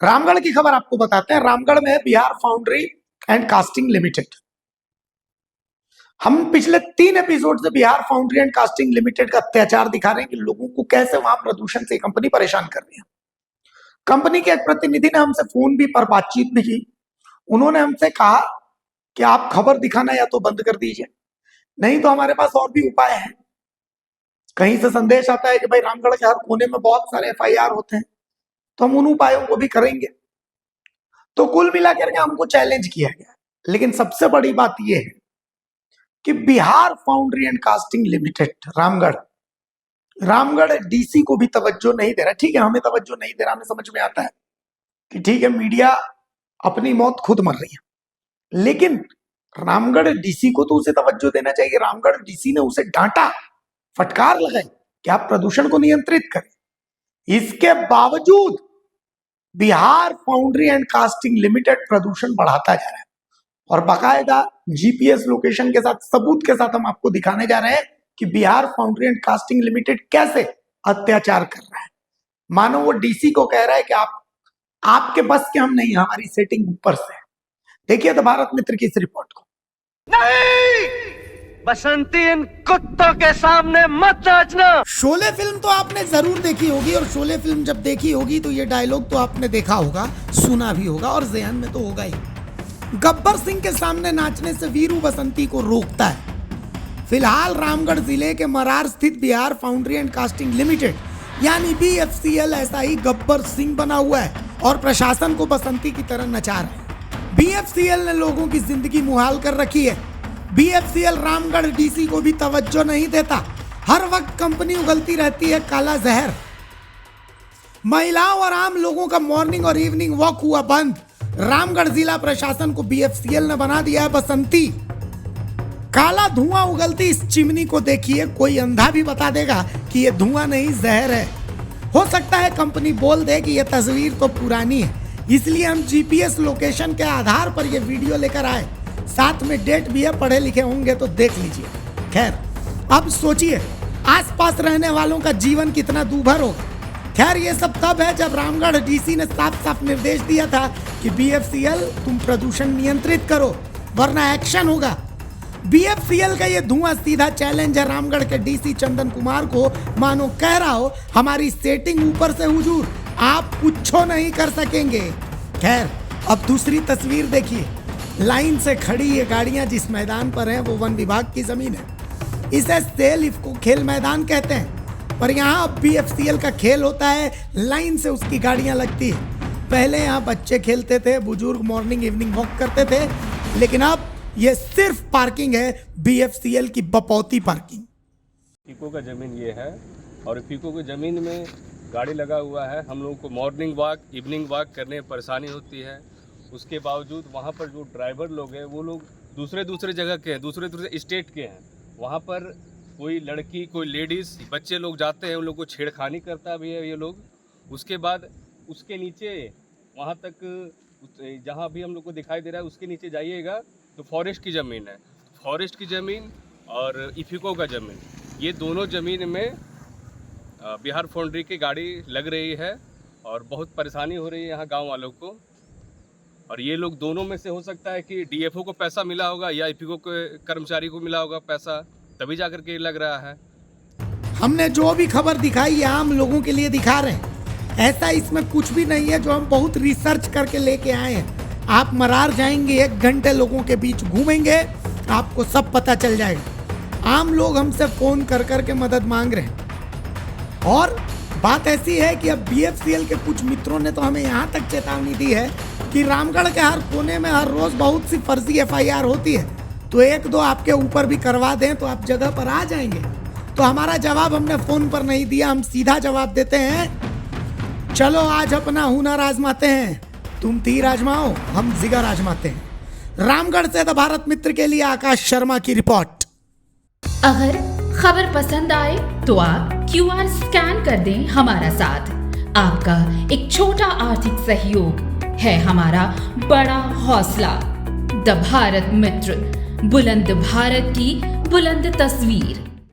रामगढ़ की खबर आपको बताते हैं। रामगढ़ में है Bihar foundry and casting limited. हम पिछले 3 एपिसोड से Bihar foundry and casting limited का अत्याचार दिखा रहे हैं कि लोगों को कैसे वहां प्रदूषण से कंपनी परेशान कर रही है। कंपनी के एक प्रतिनिधि ने हमसे फोन भी पर बातचीत भी की। उन्होंने हमसे कहा कि आप खबर दिखाना या तो बंद कर दीजिए, नहीं तो हमारे पास और भी उपाय हैं। कहीं से संदेश आता है कि भाई रामगढ़ के हर कोने में बहुत सारे एफआईआर होते हैं, तो हम उन उपायों को भी करेंगे। तो कुल मिलाकर के हमको चैलेंज किया गया। लेकिन सबसे बड़ी बात यह है कि Bihar foundry and casting limited Ramgarh DC को भी तवज्जो नहीं दे रहा। ठीक है, हमें तवज्जो नहीं दे रहा, हमें समझ में आता है कि ठीक है, मीडिया अपनी मौत खुद मर रही है, लेकिन रामगढ़ डीसी को तो उसे तवज्जो देना चाहिए। रामगढ़ डीसी ने उसे डांटा, फटकार लगाई कि आप प्रदूषण को नियंत्रित करें। इसके बावजूद Bihar foundry and casting limited प्रदूषण बढ़ाता जा रहा है और बाकायदा जीपीएस लोकेशन के साथ, सबूत के साथ हम आपको दिखाने जा रहे हैं कि Bihar foundry and casting limited कैसे अत्याचार कर रहा है। मानो वो डीसी को कह रहा है कि आपके बस के हम नहीं, हमारी सेटिंग ऊपर से है। देखिए तो भारत मित्र की इस रिपोर्ट को। नहीं, बसंती इन कुत्तों के सामने मत नाचना। शोले फिल्म तो आपने जरूर देखी होगी, और शोले फिल्म जब देखी होगी तो ये डायलॉग तो आपने देखा होगा, सुना भी होगा और ज़हन में तो होगा ही। गब्बर सिंह के सामने नाचने से वीरू बसंती को रोकता है। फिलहाल रामगढ़ जिले के मरार स्थित Bihar foundry and casting limited यानी बीएफसीएल ऐसा ही गब्बर सिंह बना हुआ है और प्रशासन को बसंती की तरह नचा रहा है। बीएफसीएल ने लोगों की जिंदगी मुहाल कर रखी है। बीएफसीएल रामगढ़ डीसी को भी तवज्जो नहीं देता। हर वक्त कंपनी उगलती रहती है काला जहर। महिलाओं और आम लोगों का मॉर्निंग और इवनिंग वॉक हुआ बंद। रामगढ़ जिला प्रशासन को बीएफसीएल ने बना दिया है बसंती। काला धुआं उगलती इस चिमनी को देखिए, कोई अंधा भी बता देगा कि यह धुआं नहीं, जहर है। हो सकता है कंपनी बोल दे कि यह तस्वीर तो पुरानी है, इसलिए हम जीपीएस लोकेशन के आधार पर यह वीडियो लेकर आए। साथ में डेट भी है, पढ़े लिखे होंगे तो देख लीजिए। खैर, अब सोचिए आसपास रहने वालों का जीवन कितना दूभर होगा। खैर, ये सब तब है जब रामगढ़ डीसी ने साफ साफ निर्देश दिया था कि बीएफसीएल तुम प्रदूषण नियंत्रित करो वरना एक्शन होगा। बीएफसीएल का ये धुआं सीधा चैलेंज है रामगढ़ के डीसी चंदन कुमार को। मानो कह रहा हो हमारी सेटिंग ऊपर से हुजूर, आप कुछ नहीं कर सकेंगे। खैर, अब दूसरी तस्वीर देखिए। लाइन से खड़ी ये गाड़ियां जिस मैदान पर हैं वो वन विभाग की जमीन है। इसे सेल इफ्को खेल मैदान कहते हैं, पर यहाँ अब बीएफसीएल का खेल होता है। लाइन से उसकी गाड़ियां लगती है। पहले यहाँ बच्चे खेलते थे, बुजुर्ग मॉर्निंग इवनिंग वॉक करते थे, लेकिन अब ये सिर्फ पार्किंग है, बीएफसीएल की बपौती पार्किंग। इफको का ज़मीन ये है और इफको की ज़मीन में गाड़ी लगा हुआ है। हम लोगों को मॉर्निंग वॉक इवनिंग वॉक करने में परेशानी होती है। उसके बावजूद वहाँ पर जो ड्राइवर लोग हैं वो लोग दूसरे जगह के हैं, दूसरे स्टेट के हैं। वहाँ पर कोई लड़की, कोई लेडीज़, बच्चे लोग जाते हैं, उन लोग को छेड़खानी करता भी है ये लोग। उसके बाद उसके नीचे वहाँ तक जहाँ भी हम लोग को दिखाई दे रहा है उसके नीचे जाइएगा तो फॉरेस्ट की ज़मीन है। फॉरेस्ट की ज़मीन और इफको का ज़मीन, ये दोनों ज़मीन में बिहार फाउंड्री की गाड़ी लग रही है और बहुत परेशानी हो रही है यहाँ गांव वालों को। और ये लोग दोनों में से हो सकता है कि डीएफओ को पैसा मिला होगा या इफको के कर्मचारी को मिला होगा पैसा, तभी जाकर के लग रहा है। हमने जो भी खबर दिखाई है आम लोगों के लिए दिखा रहे हैं। ऐसा इसमें कुछ भी नहीं है जो हम बहुत रिसर्च करके लेके आए हैं। आप मरार जाएंगे, 1 घंटे लोगों के बीच घूमेंगे, आपको सब पता चल जाएगा। आम लोग हमसे फोन कर करके मदद मांग रहे हैं। और बात ऐसी है कि अब बीएफसीएल के कुछ मित्रों ने तो हमें यहाँ तक चेतावनी दी है कि रामगढ़ के हर कोने में हर रोज बहुत सी फर्जी एफआईआर होती है, तो 1-2 आपके ऊपर भी करवा दें तो आप जगह पर आ जाएंगे। तो हमारा जवाब हमने फोन पर नहीं दिया, हम सीधा जवाब देते हैं, चलो आज अपना हुनर आजमाते हैं। तुम तीर आजमाओ, हम जिगर आजमाते हैं। रामगढ़ से द भारत मित्र के लिए आकाश शर्मा की रिपोर्ट। अगर खबर पसंद आए तो आप क्यूआर स्कैन कर दें हमारा साथ। आपका एक छोटा आर्थिक सहयोग है हमारा बड़ा हौसला। द भारत मित्र, बुलंद भारत की बुलंद तस्वीर।